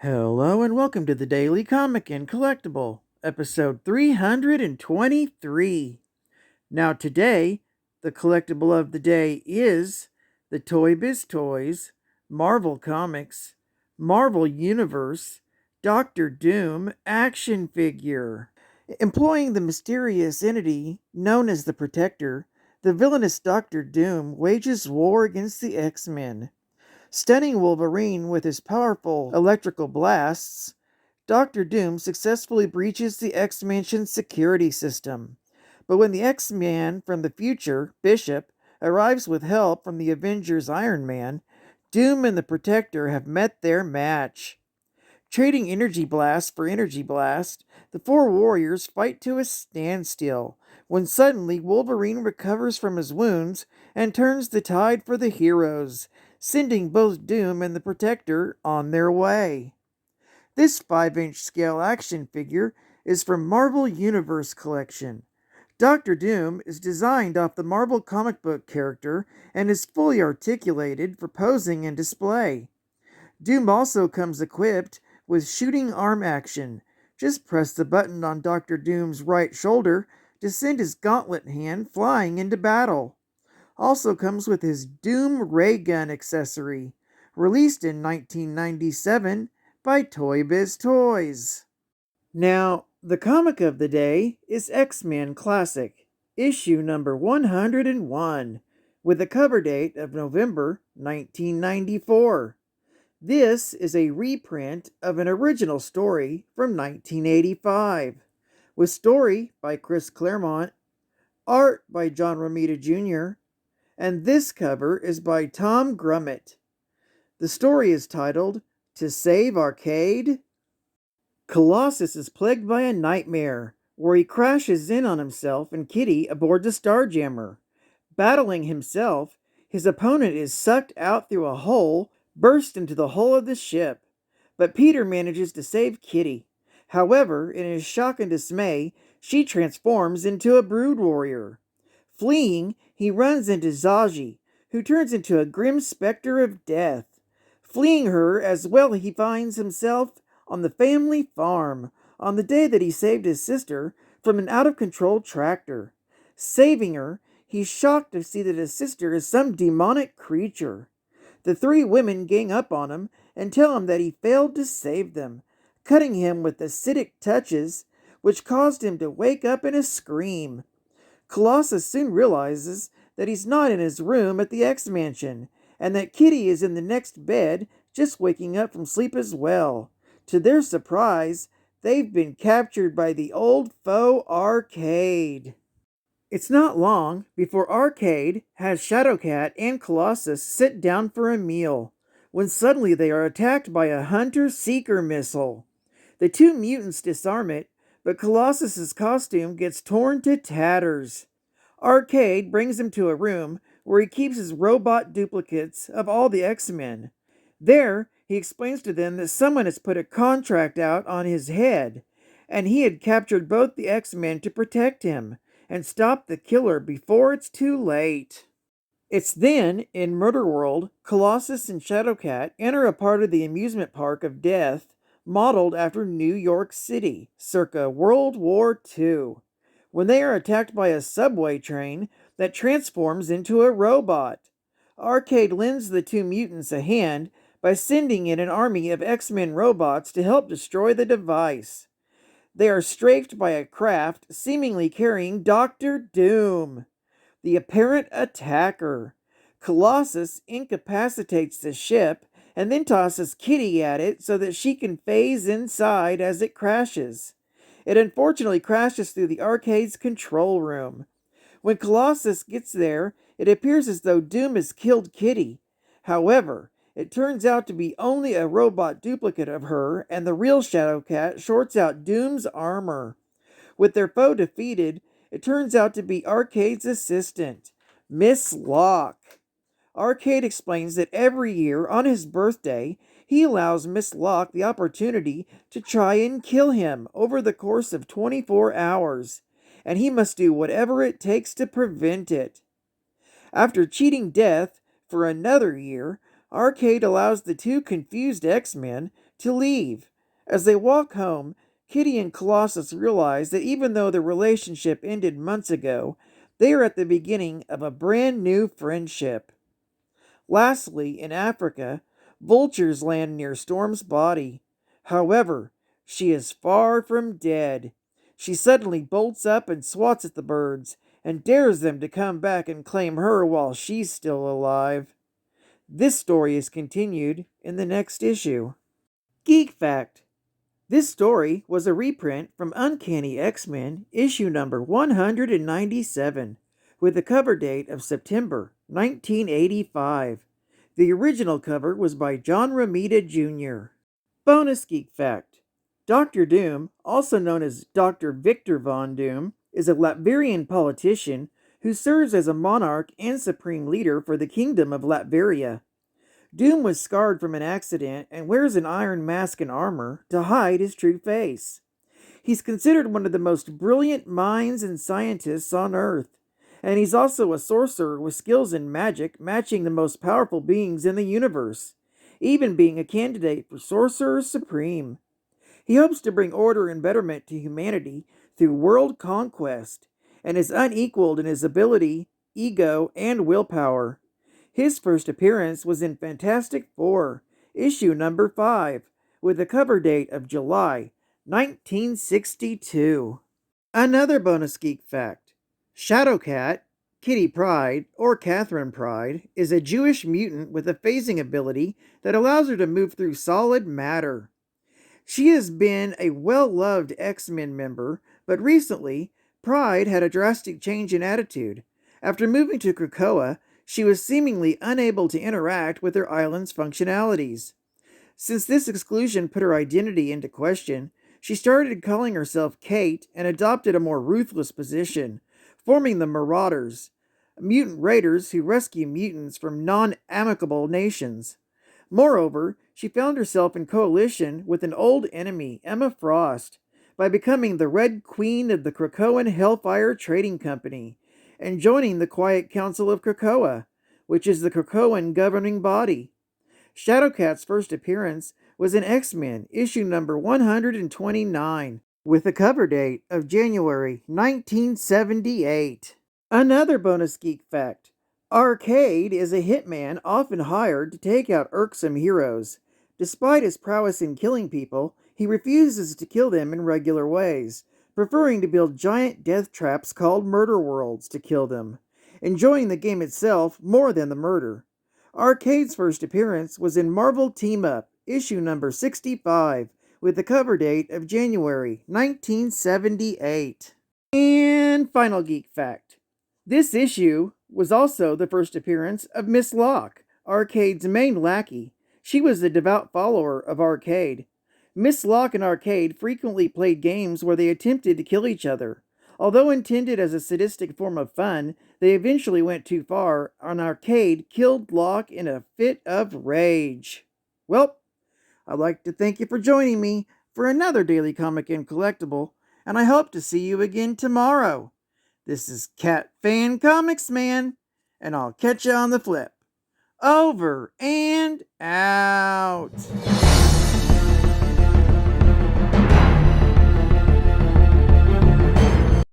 Hello and welcome to the Daily Comic and Collectible, episode 323. Now today, the collectible of the day is the Toybiz Toys, Marvel Comics, Marvel Universe, Doctor Doom action figure. Employing the mysterious entity known as the Protector, the villainous Doctor Doom wages war against the X-Men. Stunning Wolverine with his powerful electrical blasts, Doctor Doom successfully breaches the X-Mansion's security system. But when the X-Man from the future, Bishop, arrives with help from the Avengers Iron Man, Doom and the Protector have met their match. Trading energy blast for energy blast, the four warriors fight to a standstill, when suddenly Wolverine recovers from his wounds and turns the tide for the heroes, sending both Doom and the Protector on their way. This 5-inch scale action figure is from Marvel Universe Collection. Doctor Doom is designed off the Marvel comic book character and is fully articulated for posing and display. Doom also comes equipped with shooting arm action. Just press the button on Doctor Doom's right shoulder to send his gauntlet hand flying into battle. Also comes with his Doom Ray Gun accessory, released in 1997 by Toybiz Toys. Now, the comic of the day is X-Men Classic, issue number 101, with a cover date of November 1994. This is a reprint of an original story from 1985, with story by Chris Claremont, art by John Romita Jr., and this cover is by Tom Grummett. The story is titled, To Save Arcade? Colossus is plagued by a nightmare, where he crashes in on himself and Kitty aboard the Starjammer. Battling himself, his opponent is sucked out through a hole burst into the hull of the ship, but Peter manages to save Kitty. However, in his shock and dismay, she transforms into a brood warrior. Fleeing, he runs into Zaji, who turns into a grim specter of death. Fleeing her as well, he finds himself on the family farm on the day that he saved his sister from an out-of-control tractor. Saving her, he's shocked to see that his sister is some demonic creature. The three women gang up on him and tell him that he failed to save them, cutting him with acidic touches, which caused him to wake up in a scream. Colossus soon realizes that he's not in his room at the X-Mansion, and that Kitty is in the next bed, just waking up from sleep as well. To their surprise, they've been captured by the old foe Arcade. It's not long before Arcade has Shadowcat and Colossus sit down for a meal, when suddenly they are attacked by a Hunter-Seeker missile. The two mutants disarm it, but Colossus's costume gets torn to tatters. Arcade brings him to a room where he keeps his robot duplicates of all the X-Men. There, he explains to them that someone has put a contract out on his head, and he had captured both the X-Men to protect him and stop the killer before it's too late. It's then, in Murder World, Colossus and Shadowcat enter a part of the amusement park of death modeled after New York City, circa World War II, when they are attacked by a subway train that transforms into a robot. Arcade lends the two mutants a hand by sending in an army of X-Men robots to help destroy the device. They are strafed by a craft seemingly carrying Doctor Doom, the apparent attacker. Colossus incapacitates the ship and then tosses Kitty at it so that she can phase inside as it crashes. It unfortunately crashes through the Arcade's control room. When Colossus gets there, it appears as though Doom has killed Kitty. However, it turns out to be only a robot duplicate of her, and the real Shadowcat shorts out Doom's armor. With their foe defeated, it turns out to be Arcade's assistant, Miss Locke. Arcade explains that every year, on his birthday, he allows Miss Locke the opportunity to try and kill him over the course of 24 hours, and he must do whatever it takes to prevent it. After cheating death for another year, Arcade allows the two confused X-Men to leave. As they walk home, Kitty and Colossus realize that even though their relationship ended months ago, they are at the beginning of a brand new friendship. Lastly, in Africa, vultures land near Storm's body. However, she is far from dead. She suddenly bolts up and swats at the birds, and dares them to come back and claim her while she's still alive. This story is continued in the next issue. Geek Fact: this story was a reprint from Uncanny X-Men issue number 197, with a cover date of September 1985. The original cover was by John Romita Jr. Bonus Geek Fact: Dr. Doom, also known as Dr. Victor Von Doom, is a Latvian politician who serves as a monarch and supreme leader for the Kingdom of Latveria. Doom was scarred from an accident and wears an iron mask and armor to hide his true face. He's considered one of the most brilliant minds and scientists on Earth, and he's also a sorcerer with skills in magic matching the most powerful beings in the universe, even being a candidate for Sorcerer Supreme. He hopes to bring order and betterment to humanity through world conquest, and is unequaled in his ability, ego, and willpower. His first appearance was in Fantastic Four, issue number 5, with a cover date of July 1962. Another bonus geek fact: Shadowcat, Kitty Pryde, or Catherine Pryde, is a Jewish mutant with a phasing ability that allows her to move through solid matter. She has been a well-loved X-Men member, but recently, Pryde had a drastic change in attitude. After moving to Krakoa, she was seemingly unable to interact with her island's functionalities. Since this exclusion put her identity into question, she started calling herself Kate and adopted a more ruthless position, forming the Marauders, mutant raiders who rescue mutants from non-amicable nations. Moreover, she found herself in coalition with an old enemy, Emma Frost, by becoming the Red Queen of the Krakoan Hellfire Trading Company, and joining the Quiet Council of Krakoa, which is the Krakoan governing body. Shadowcat's first appearance was in X-Men issue number 129, with a cover date of January 1978. Another bonus geek fact: Arcade is a hitman often hired to take out irksome heroes. Despite his prowess in killing people, he refuses to kill them in regular ways, preferring to build giant death traps called murder worlds to kill them, enjoying the game itself more than the murder. Arcade's first appearance was in Marvel Team-Up, issue number 65, with the cover date of January 1978. And final geek fact: this issue was also the first appearance of Miss Locke, Arcade's main lackey. She was a devout follower of Arcade. Miss Locke and Arcade frequently played games where they attempted to kill each other. Although intended as a sadistic form of fun, they eventually went too far, and Arcade killed Locke in a fit of rage. Well, I'd like to thank you for joining me for another Daily Comic and Collectible, and I hope to see you again tomorrow. This is Cat Fan Comics Man, and I'll catch you on the flip. Over and out.